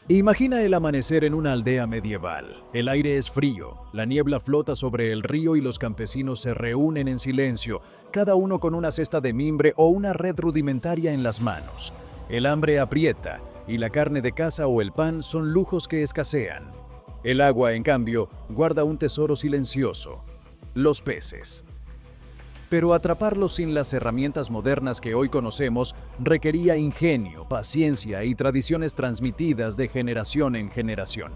Imagina el amanecer en una aldea medieval. El aire es frío, la niebla flota sobre el río y los campesinos se reúnen en silencio, cada uno con una cesta de mimbre o una red rudimentaria en las manos. El hambre aprieta y la carne de caza o el pan son lujos que escasean. El agua, en cambio, guarda un tesoro silencioso: los peces. Pero atraparlos sin las herramientas modernas que hoy conocemos requería ingenio, paciencia y tradiciones transmitidas de generación en generación.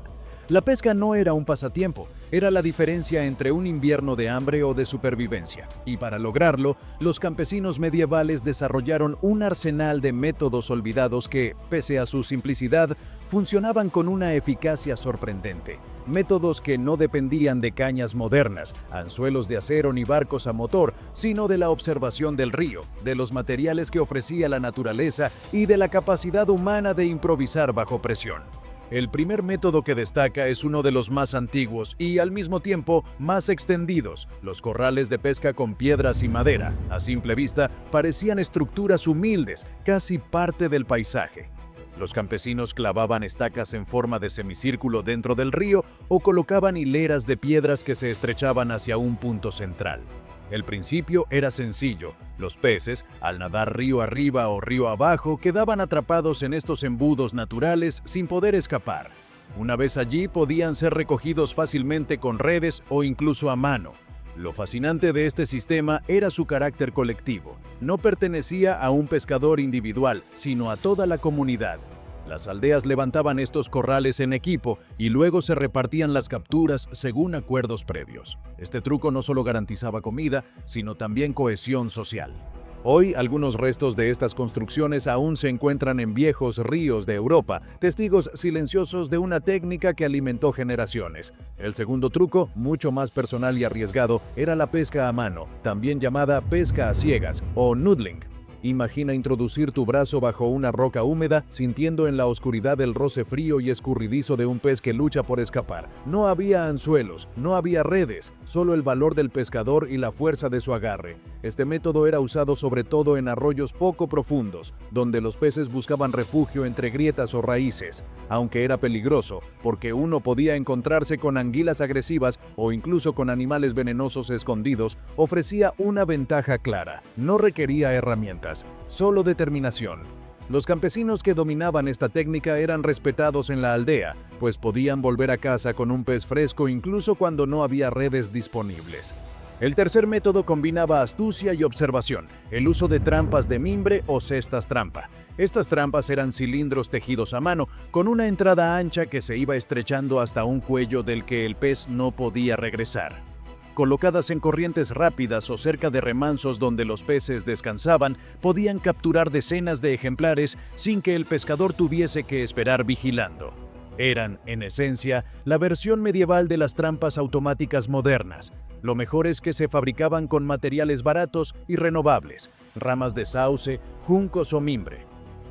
La pesca no era un pasatiempo, era la diferencia entre un invierno de hambre o de supervivencia. Y para lograrlo, los campesinos medievales desarrollaron un arsenal de métodos olvidados que, pese a su simplicidad, funcionaban con una eficacia sorprendente. Métodos que no dependían de cañas modernas, anzuelos de acero ni barcos a motor, sino de la observación del río, de los materiales que ofrecía la naturaleza y de la capacidad humana de improvisar bajo presión. El primer método que destaca es uno de los más antiguos y, al mismo tiempo, más extendidos: los corrales de pesca con piedras y madera. A simple vista, parecían estructuras humildes, casi parte del paisaje. Los campesinos clavaban estacas en forma de semicírculo dentro del río o colocaban hileras de piedras que se estrechaban hacia un punto central. El principio era sencillo: los peces, al nadar río arriba o río abajo, quedaban atrapados en estos embudos naturales sin poder escapar. Una vez allí, podían ser recogidos fácilmente con redes o incluso a mano. Lo fascinante de este sistema era su carácter colectivo. No pertenecía a un pescador individual, sino a toda la comunidad. Las aldeas levantaban estos corrales en equipo y luego se repartían las capturas según acuerdos previos. Este truco no solo garantizaba comida, sino también cohesión social. Hoy, algunos restos de estas construcciones aún se encuentran en viejos ríos de Europa, testigos silenciosos de una técnica que alimentó generaciones. El segundo truco, mucho más personal y arriesgado, era la pesca a mano, también llamada pesca a ciegas o noodling. Imagina introducir tu brazo bajo una roca húmeda, sintiendo en la oscuridad el roce frío y escurridizo de un pez que lucha por escapar. No había anzuelos, no había redes, solo el valor del pescador y la fuerza de su agarre. Este método era usado sobre todo en arroyos poco profundos, donde los peces buscaban refugio entre grietas o raíces, aunque era peligroso, porque uno podía encontrarse con anguilas agresivas o incluso con animales venenosos escondidos. Ofrecía una ventaja clara: no requería herramientas, solo determinación. Los campesinos que dominaban esta técnica eran respetados en la aldea, pues podían volver a casa con un pez fresco incluso cuando no había redes disponibles. El tercer método combinaba astucia y observación: el uso de trampas de mimbre o cestas trampa. Estas trampas eran cilindros tejidos a mano, con una entrada ancha que se iba estrechando hasta un cuello del que el pez no podía regresar. Colocadas en corrientes rápidas o cerca de remansos donde los peces descansaban, podían capturar decenas de ejemplares sin que el pescador tuviese que esperar vigilando. Eran, en esencia, la versión medieval de las trampas automáticas modernas. Lo mejor es que se fabricaban con materiales baratos y renovables: ramas de sauce, juncos o mimbre.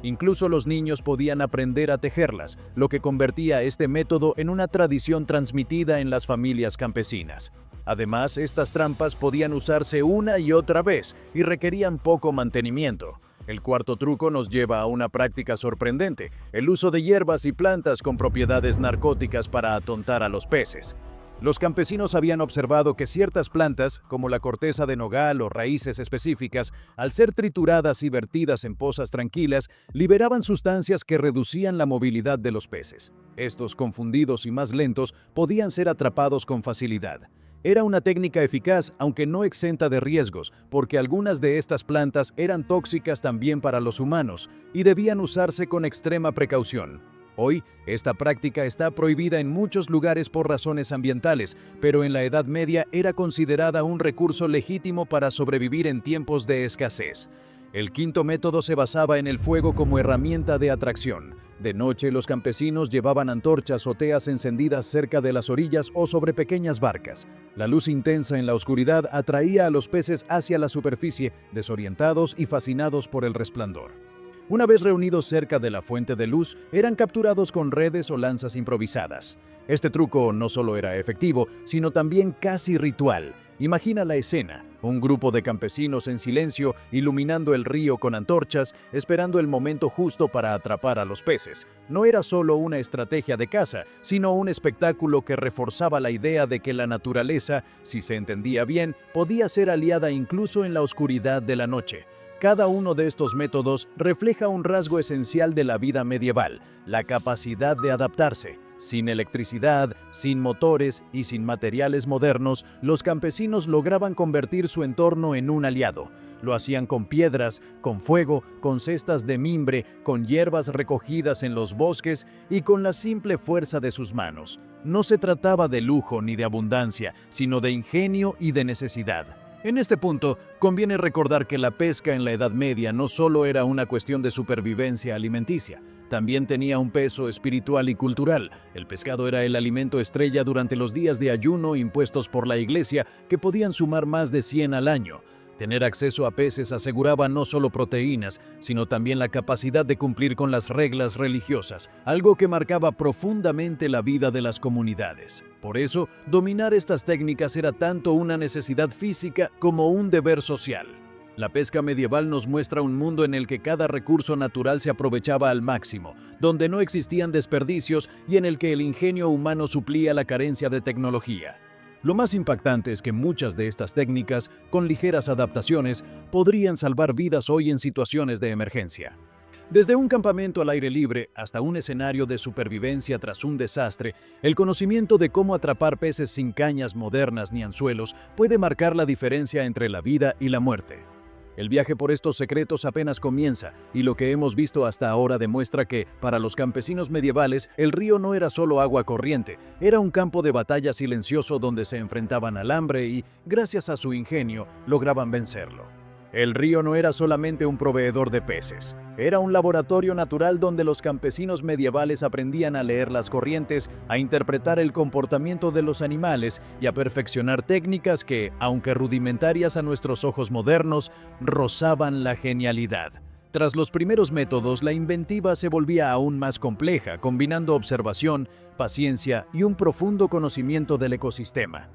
Incluso los niños podían aprender a tejerlas, lo que convertía este método en una tradición transmitida en las familias campesinas. Además, estas trampas podían usarse una y otra vez y requerían poco mantenimiento. El cuarto truco nos lleva a una práctica sorprendente: el uso de hierbas y plantas con propiedades narcóticas para atontar a los peces. Los campesinos habían observado que ciertas plantas, como la corteza de nogal o raíces específicas, al ser trituradas y vertidas en pozas tranquilas, liberaban sustancias que reducían la movilidad de los peces. Estos, confundidos y más lentos, podían ser atrapados con facilidad. Era una técnica eficaz, aunque no exenta de riesgos, porque algunas de estas plantas eran tóxicas también para los humanos y debían usarse con extrema precaución. Hoy, esta práctica está prohibida en muchos lugares por razones ambientales, pero en la Edad Media era considerada un recurso legítimo para sobrevivir en tiempos de escasez. El quinto método se basaba en el fuego como herramienta de atracción. De noche, los campesinos llevaban antorchas o teas encendidas cerca de las orillas o sobre pequeñas barcas. La luz intensa en la oscuridad atraía a los peces hacia la superficie, desorientados y fascinados por el resplandor. Una vez reunidos cerca de la fuente de luz, eran capturados con redes o lanzas improvisadas. Este truco no solo era efectivo, sino también casi ritual. Imagina la escena, un grupo de campesinos en silencio iluminando el río con antorchas, esperando el momento justo para atrapar a los peces. No era solo una estrategia de caza, sino un espectáculo que reforzaba la idea de que la naturaleza, si se entendía bien, podía ser aliada incluso en la oscuridad de la noche. Cada uno de estos métodos refleja un rasgo esencial de la vida medieval, la capacidad de adaptarse. Sin electricidad, sin motores y sin materiales modernos, los campesinos lograban convertir su entorno en un aliado. Lo hacían con piedras, con fuego, con cestas de mimbre, con hierbas recogidas en los bosques y con la simple fuerza de sus manos. No se trataba de lujo ni de abundancia, sino de ingenio y de necesidad. En este punto, conviene recordar que la pesca en la Edad Media no solo era una cuestión de supervivencia alimenticia, también tenía un peso espiritual y cultural. El pescado era el alimento estrella durante los días de ayuno impuestos por la Iglesia, que podían sumar más de 100 al año. Tener acceso a peces aseguraba no solo proteínas, sino también la capacidad de cumplir con las reglas religiosas, algo que marcaba profundamente la vida de las comunidades. Por eso, dominar estas técnicas era tanto una necesidad física como un deber social. La pesca medieval nos muestra un mundo en el que cada recurso natural se aprovechaba al máximo, donde no existían desperdicios y en el que el ingenio humano suplía la carencia de tecnología. Lo más impactante es que muchas de estas técnicas, con ligeras adaptaciones, podrían salvar vidas hoy en situaciones de emergencia. Desde un campamento al aire libre hasta un escenario de supervivencia tras un desastre, el conocimiento de cómo atrapar peces sin cañas modernas ni anzuelos puede marcar la diferencia entre la vida y la muerte. El viaje por estos secretos apenas comienza, y lo que hemos visto hasta ahora demuestra que, para los campesinos medievales, el río no era solo agua corriente, era un campo de batalla silencioso donde se enfrentaban al hambre y, gracias a su ingenio, lograban vencerlo. El río no era solamente un proveedor de peces, era un laboratorio natural donde los campesinos medievales aprendían a leer las corrientes, a interpretar el comportamiento de los animales y a perfeccionar técnicas que, aunque rudimentarias a nuestros ojos modernos, rozaban la genialidad. Tras los primeros métodos, la inventiva se volvía aún más compleja, combinando observación, paciencia y un profundo conocimiento del ecosistema.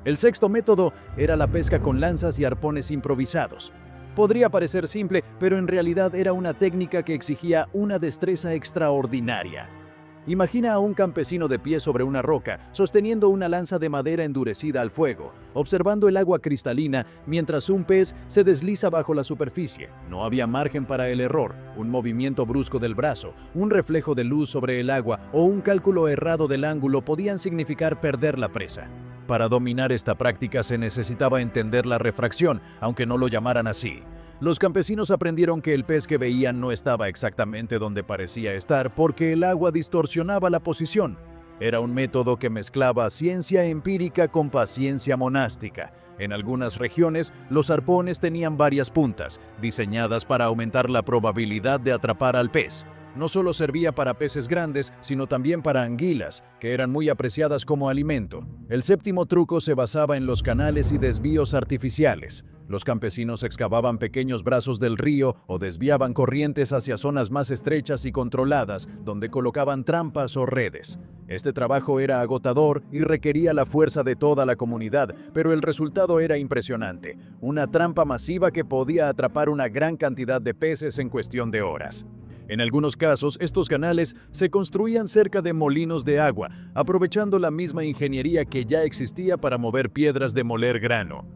El sexto método era la pesca con lanzas y arpones improvisados. Podría parecer simple, pero en realidad era una técnica que exigía una destreza extraordinaria. Imagina a un campesino de pie sobre una roca, sosteniendo una lanza de madera endurecida al fuego, observando el agua cristalina mientras un pez se desliza bajo la superficie. No había margen para el error. Un movimiento brusco del brazo, un reflejo de luz sobre el agua o un cálculo errado del ángulo podían significar perder la presa. Para dominar esta práctica se necesitaba entender la refracción, aunque no lo llamaran así. Los campesinos aprendieron que el pez que veían no estaba exactamente donde parecía estar porque el agua distorsionaba la posición. Era un método que mezclaba ciencia empírica con paciencia monástica. En algunas regiones, los arpones tenían varias puntas, diseñadas para aumentar la probabilidad de atrapar al pez. No solo servía para peces grandes, sino también para anguilas, que eran muy apreciadas como alimento. El séptimo truco se basaba en los canales y desvíos artificiales. Los campesinos excavaban pequeños brazos del río o desviaban corrientes hacia zonas más estrechas y controladas, donde colocaban trampas o redes. Este trabajo era agotador y requería la fuerza de toda la comunidad, pero el resultado era impresionante. Una trampa masiva que podía atrapar una gran cantidad de peces en cuestión de horas. En algunos casos, estos canales se construían cerca de molinos de agua, aprovechando la misma ingeniería que ya existía para mover piedras de moler grano.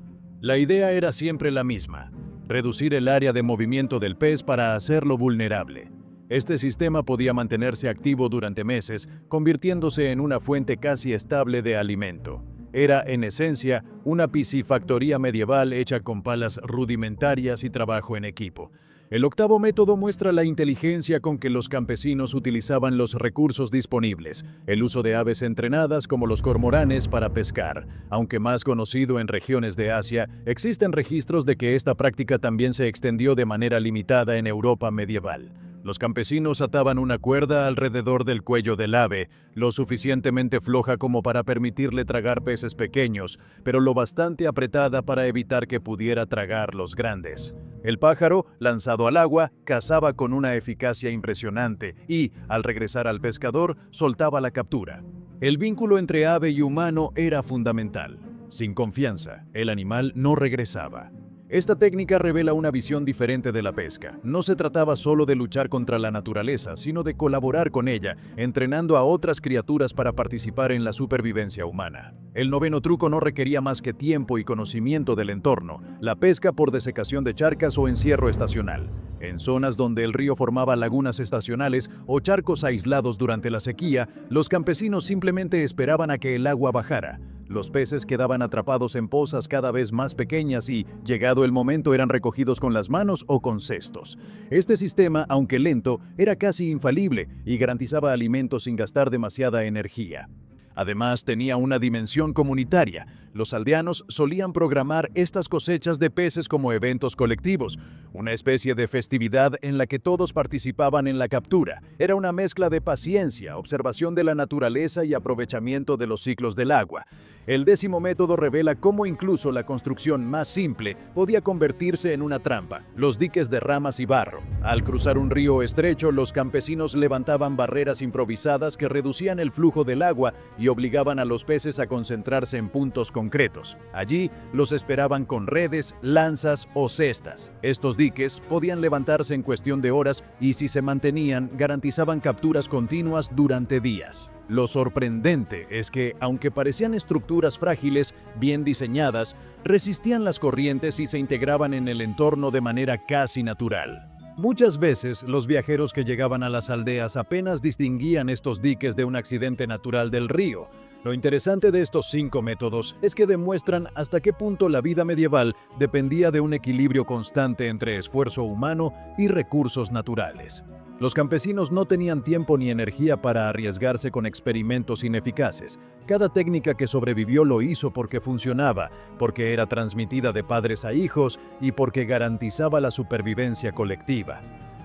La idea era siempre la misma: reducir el área de movimiento del pez para hacerlo vulnerable. Este sistema podía mantenerse activo durante meses, convirtiéndose en una fuente casi estable de alimento. Era, en esencia, una piscifactoría medieval hecha con palas rudimentarias y trabajo en equipo. El octavo método muestra la inteligencia con que los campesinos utilizaban los recursos disponibles, el uso de aves entrenadas como los cormoranes para pescar. Aunque más conocido en regiones de Asia, existen registros de que esta práctica también se extendió de manera limitada en Europa medieval. Los campesinos ataban una cuerda alrededor del cuello del ave, lo suficientemente floja como para permitirle tragar peces pequeños, pero lo bastante apretada para evitar que pudiera tragar los grandes. El pájaro, lanzado al agua, cazaba con una eficacia impresionante y, al regresar al pescador, soltaba la captura. El vínculo entre ave y humano era fundamental. Sin confianza, el animal no regresaba. Esta técnica revela una visión diferente de la pesca. No se trataba solo de luchar contra la naturaleza, sino de colaborar con ella, entrenando a otras criaturas para participar en la supervivencia humana. El noveno truco no requería más que tiempo y conocimiento del entorno, la pesca por desecación de charcas o encierro estacional. En zonas donde el río formaba lagunas estacionales o charcos aislados durante la sequía, los campesinos simplemente esperaban a que el agua bajara. Los peces quedaban atrapados en pozas cada vez más pequeñas y, llegado el momento, eran recogidos con las manos o con cestos. Este sistema, aunque lento, era casi infalible y garantizaba alimentos sin gastar demasiada energía. Además, tenía una dimensión comunitaria. Los aldeanos solían programar estas cosechas de peces como eventos colectivos, una especie de festividad en la que todos participaban en la captura. Era una mezcla de paciencia, observación de la naturaleza y aprovechamiento de los ciclos del agua. El 10º método revela cómo incluso la construcción más simple podía convertirse en una trampa, los diques de ramas y barro. Al cruzar un río estrecho, los campesinos levantaban barreras improvisadas que reducían el flujo del agua y obligaban a los peces a concentrarse en puntos concretos. Allí los esperaban con redes, lanzas o cestas. Estos diques podían levantarse en cuestión de horas y, si se mantenían, garantizaban capturas continuas durante días. Lo sorprendente es que, aunque parecían estructuras frágiles, bien diseñadas, resistían las corrientes y se integraban en el entorno de manera casi natural. Muchas veces, los viajeros que llegaban a las aldeas apenas distinguían estos diques de un accidente natural del río. Lo interesante de estos 5 métodos es que demuestran hasta qué punto la vida medieval dependía de un equilibrio constante entre esfuerzo humano y recursos naturales. Los campesinos no tenían tiempo ni energía para arriesgarse con experimentos ineficaces. Cada técnica que sobrevivió lo hizo porque funcionaba, porque era transmitida de padres a hijos y porque garantizaba la supervivencia colectiva.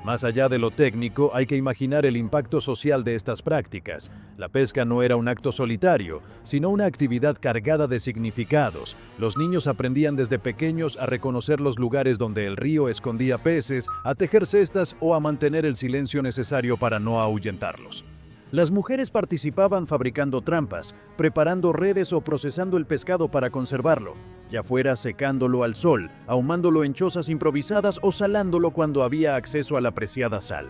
Más allá de lo técnico, hay que imaginar el impacto social de estas prácticas. La pesca no era un acto solitario, sino una actividad cargada de significados. Los niños aprendían desde pequeños a reconocer los lugares donde el río escondía peces, a tejer cestas o a mantener el silencio necesario para no ahuyentarlos. Las mujeres participaban fabricando trampas, preparando redes o procesando el pescado para conservarlo, ya fuera secándolo al sol, ahumándolo en chozas improvisadas o salándolo cuando había acceso a la preciada sal.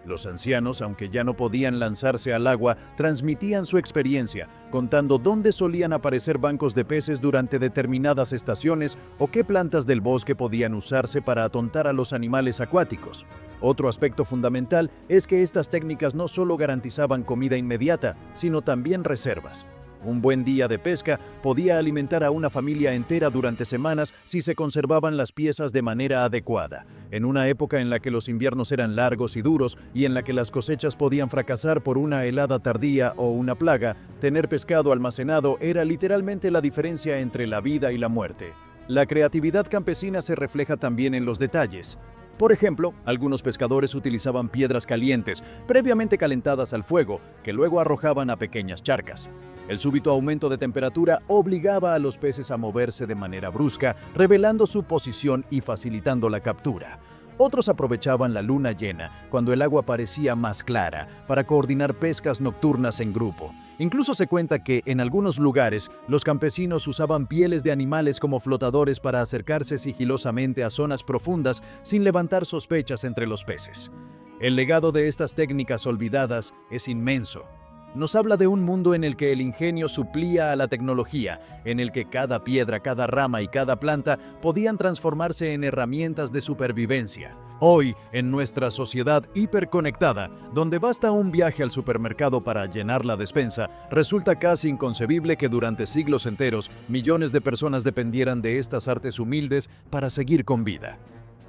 Los ancianos, aunque ya no podían lanzarse al agua, transmitían su experiencia, contando dónde solían aparecer bancos de peces durante determinadas estaciones o qué plantas del bosque podían usarse para atontar a los animales acuáticos. Otro aspecto fundamental es que estas técnicas no solo garantizaban comida inmediata, sino también reservas. Un buen día de pesca podía alimentar a una familia entera durante semanas si se conservaban las piezas de manera adecuada. En una época en la que los inviernos eran largos y duros y en la que las cosechas podían fracasar por una helada tardía o una plaga, tener pescado almacenado era literalmente la diferencia entre la vida y la muerte. La creatividad campesina se refleja también en los detalles. Por ejemplo, algunos pescadores utilizaban piedras calientes, previamente calentadas al fuego, que luego arrojaban a pequeñas charcas. El súbito aumento de temperatura obligaba a los peces a moverse de manera brusca, revelando su posición y facilitando la captura. Otros aprovechaban la luna llena, cuando el agua parecía más clara, para coordinar pescas nocturnas en grupo. Incluso se cuenta que, en algunos lugares, los campesinos usaban pieles de animales como flotadores para acercarse sigilosamente a zonas profundas sin levantar sospechas entre los peces. El legado de estas técnicas olvidadas es inmenso. Nos habla de un mundo en el que el ingenio suplía a la tecnología, en el que cada piedra, cada rama y cada planta podían transformarse en herramientas de supervivencia. Hoy, en nuestra sociedad hiperconectada, donde basta un viaje al supermercado para llenar la despensa, resulta casi inconcebible que durante siglos enteros millones de personas dependieran de estas artes humildes para seguir con vida.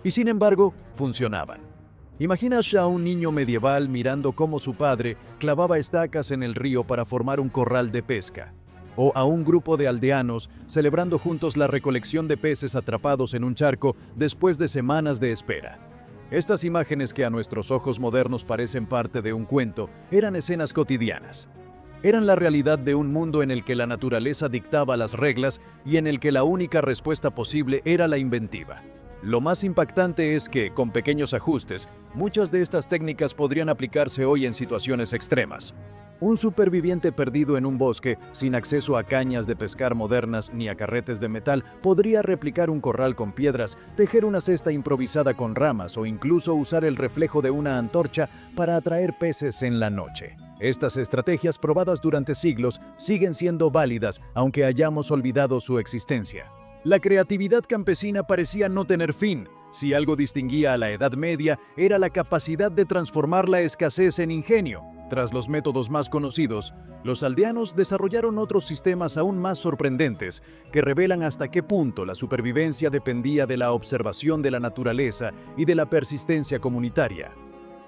Y sin embargo, funcionaban. Imagínase a un niño medieval mirando cómo su padre clavaba estacas en el río para formar un corral de pesca, o a un grupo de aldeanos celebrando juntos la recolección de peces atrapados en un charco después de semanas de espera. Estas imágenes, que a nuestros ojos modernos parecen parte de un cuento, eran escenas cotidianas. Eran la realidad de un mundo en el que la naturaleza dictaba las reglas y en el que la única respuesta posible era la inventiva. Lo más impactante es que, con pequeños ajustes, muchas de estas técnicas podrían aplicarse hoy en situaciones extremas. Un superviviente perdido en un bosque, sin acceso a cañas de pescar modernas ni a carretes de metal, podría replicar un corral con piedras, tejer una cesta improvisada con ramas o incluso usar el reflejo de una antorcha para atraer peces en la noche. Estas estrategias, probadas durante siglos, siguen siendo válidas aunque hayamos olvidado su existencia. La creatividad campesina parecía no tener fin. Si algo distinguía a la Edad Media, era la capacidad de transformar la escasez en ingenio. Tras los métodos más conocidos, los aldeanos desarrollaron otros sistemas aún más sorprendentes, que revelan hasta qué punto la supervivencia dependía de la observación de la naturaleza y de la persistencia comunitaria.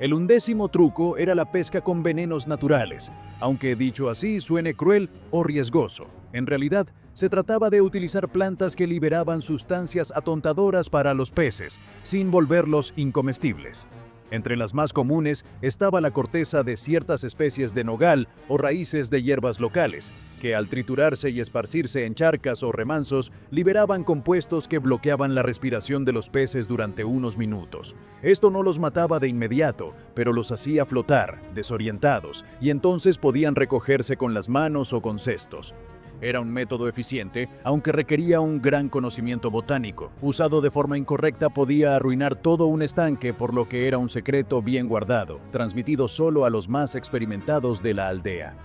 El 11º truco era la pesca con venenos naturales, aunque dicho así suene cruel o riesgoso. En realidad, se trataba de utilizar plantas que liberaban sustancias atontadoras para los peces, sin volverlos incomestibles. Entre las más comunes estaba la corteza de ciertas especies de nogal o raíces de hierbas locales, que al triturarse y esparcirse en charcas o remansos, liberaban compuestos que bloqueaban la respiración de los peces durante unos minutos. Esto no los mataba de inmediato, pero los hacía flotar, desorientados, y entonces podían recogerse con las manos o con cestos. Era un método eficiente, aunque requería un gran conocimiento botánico. Usado de forma incorrecta podía arruinar todo un estanque, por lo que era un secreto bien guardado, transmitido solo a los más experimentados de la aldea.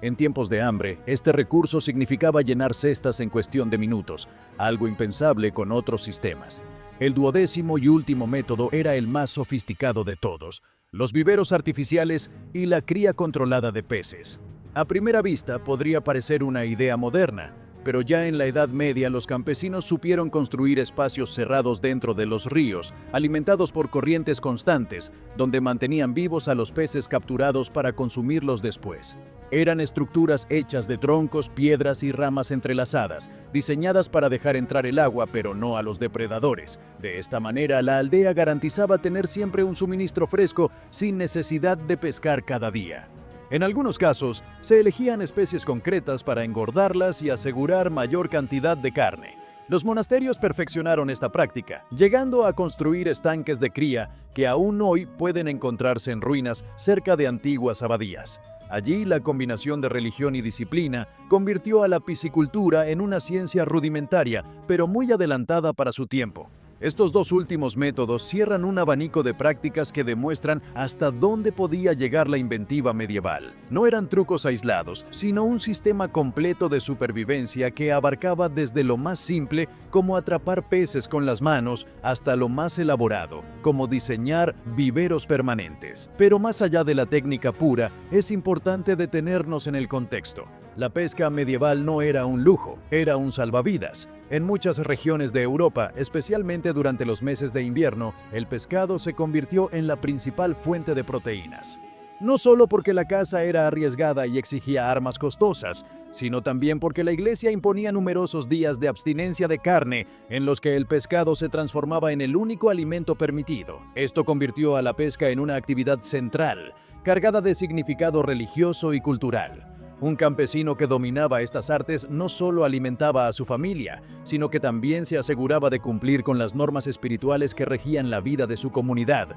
En tiempos de hambre, este recurso significaba llenar cestas en cuestión de minutos, algo impensable con otros sistemas. El 12º y último método era el más sofisticado de todos: los viveros artificiales y la cría controlada de peces. A primera vista podría parecer una idea moderna, pero ya en la Edad Media los campesinos supieron construir espacios cerrados dentro de los ríos, alimentados por corrientes constantes, donde mantenían vivos a los peces capturados para consumirlos después. Eran estructuras hechas de troncos, piedras y ramas entrelazadas, diseñadas para dejar entrar el agua pero no a los depredadores. De esta manera, la aldea garantizaba tener siempre un suministro fresco sin necesidad de pescar cada día. En algunos casos, se elegían especies concretas para engordarlas y asegurar mayor cantidad de carne. Los monasterios perfeccionaron esta práctica, llegando a construir estanques de cría que aún hoy pueden encontrarse en ruinas cerca de antiguas abadías. Allí, la combinación de religión y disciplina convirtió a la piscicultura en una ciencia rudimentaria, pero muy adelantada para su tiempo. Estos dos últimos métodos cierran un abanico de prácticas que demuestran hasta dónde podía llegar la inventiva medieval. No eran trucos aislados, sino un sistema completo de supervivencia que abarcaba desde lo más simple, como atrapar peces con las manos, hasta lo más elaborado, como diseñar viveros permanentes. Pero más allá de la técnica pura, es importante detenernos en el contexto. La pesca medieval no era un lujo, era un salvavidas. En muchas regiones de Europa, especialmente durante los meses de invierno, el pescado se convirtió en la principal fuente de proteínas. No solo porque la caza era arriesgada y exigía armas costosas, sino también porque la Iglesia imponía numerosos días de abstinencia de carne en los que el pescado se transformaba en el único alimento permitido. Esto convirtió a la pesca en una actividad central, cargada de significado religioso y cultural. Un campesino que dominaba estas artes no solo alimentaba a su familia, sino que también se aseguraba de cumplir con las normas espirituales que regían la vida de su comunidad.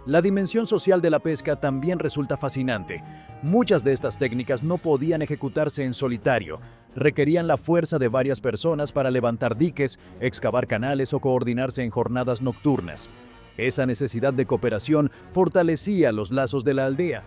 La dimensión social de la pesca también resulta fascinante. Muchas de estas técnicas no podían ejecutarse en solitario. Requerían la fuerza de varias personas para levantar diques, excavar canales o coordinarse en jornadas nocturnas. Esa necesidad de cooperación fortalecía los lazos de la aldea.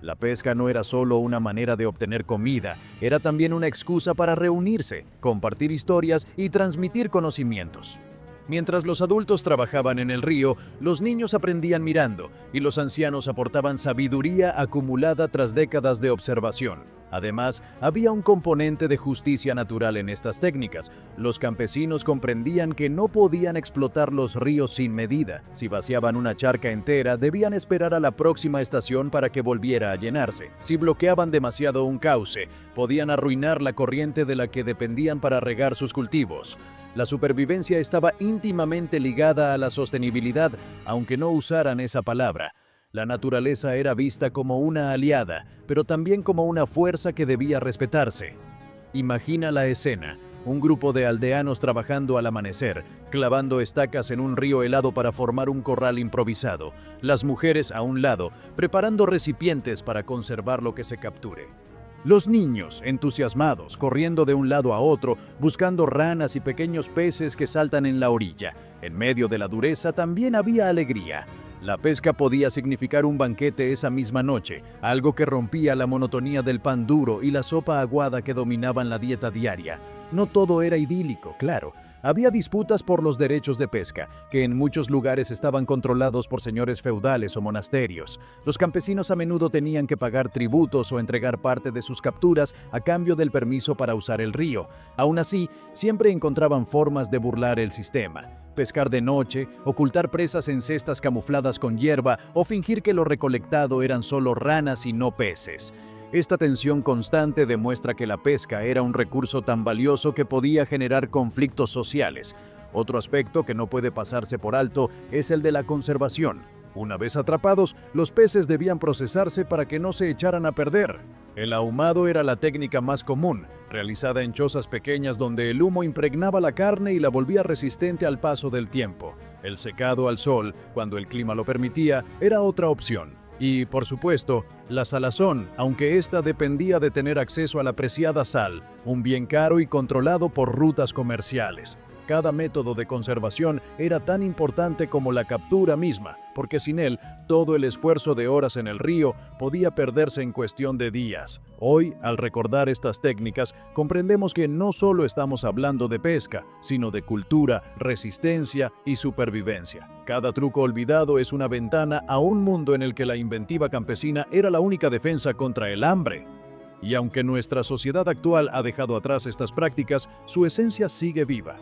La pesca no era solo una manera de obtener comida, era también una excusa para reunirse, compartir historias y transmitir conocimientos. Mientras los adultos trabajaban en el río, los niños aprendían mirando y los ancianos aportaban sabiduría acumulada tras décadas de observación. Además, había un componente de justicia natural en estas técnicas. Los campesinos comprendían que no podían explotar los ríos sin medida. Si vaciaban una charca entera, debían esperar a la próxima estación para que volviera a llenarse. Si bloqueaban demasiado un cauce, podían arruinar la corriente de la que dependían para regar sus cultivos. La supervivencia estaba íntimamente ligada a la sostenibilidad, aunque no usaran esa palabra. La naturaleza era vista como una aliada, pero también como una fuerza que debía respetarse. Imagina la escena: un grupo de aldeanos trabajando al amanecer, clavando estacas en un río helado para formar un corral improvisado, las mujeres a un lado, preparando recipientes para conservar lo que se capture. Los niños, entusiasmados, corriendo de un lado a otro, buscando ranas y pequeños peces que saltan en la orilla. En medio de la dureza también había alegría. La pesca podía significar un banquete esa misma noche, algo que rompía la monotonía del pan duro y la sopa aguada que dominaban la dieta diaria. No todo era idílico, claro. Había disputas por los derechos de pesca, que en muchos lugares estaban controlados por señores feudales o monasterios. Los campesinos a menudo tenían que pagar tributos o entregar parte de sus capturas a cambio del permiso para usar el río. Aún así, siempre encontraban formas de burlar el sistema. Pescar de noche, ocultar presas en cestas camufladas con hierba o fingir que lo recolectado eran solo ranas y no peces. Esta tensión constante demuestra que la pesca era un recurso tan valioso que podía generar conflictos sociales. Otro aspecto que no puede pasarse por alto es el de la conservación. Una vez atrapados, los peces debían procesarse para que no se echaran a perder. El ahumado era la técnica más común, realizada en chozas pequeñas donde el humo impregnaba la carne y la volvía resistente al paso del tiempo. El secado al sol, cuando el clima lo permitía, era otra opción. Y, por supuesto, la salazón, aunque ésta dependía de tener acceso a la preciada sal, un bien caro y controlado por rutas comerciales. Cada método de conservación era tan importante como la captura misma, porque sin él, todo el esfuerzo de horas en el río podía perderse en cuestión de días. Hoy, al recordar estas técnicas, comprendemos que no solo estamos hablando de pesca, sino de cultura, resistencia y supervivencia. Cada truco olvidado es una ventana a un mundo en el que la inventiva campesina era la única defensa contra el hambre. Y aunque nuestra sociedad actual ha dejado atrás estas prácticas, su esencia sigue viva.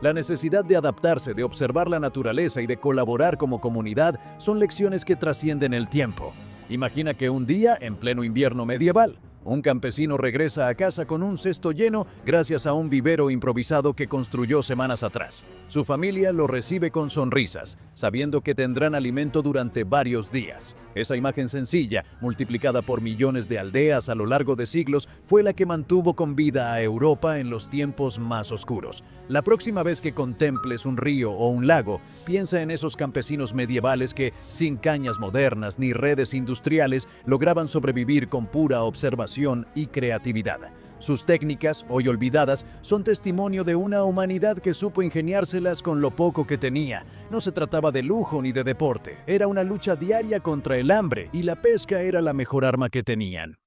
La necesidad de adaptarse, de observar la naturaleza y de colaborar como comunidad son lecciones que trascienden el tiempo. Imagina que un día, en pleno invierno medieval, un campesino regresa a casa con un cesto lleno gracias a un vivero improvisado que construyó semanas atrás. Su familia lo recibe con sonrisas, sabiendo que tendrán alimento durante varios días. Esa imagen sencilla, multiplicada por millones de aldeas a lo largo de siglos, fue la que mantuvo con vida a Europa en los tiempos más oscuros. La próxima vez que contemples un río o un lago, piensa en esos campesinos medievales que, sin cañas modernas ni redes industriales, lograban sobrevivir con pura observación y creatividad. Sus técnicas, hoy olvidadas, son testimonio de una humanidad que supo ingeniárselas con lo poco que tenía. No se trataba de lujo ni de deporte, era una lucha diaria contra el hambre y la pesca era la mejor arma que tenían.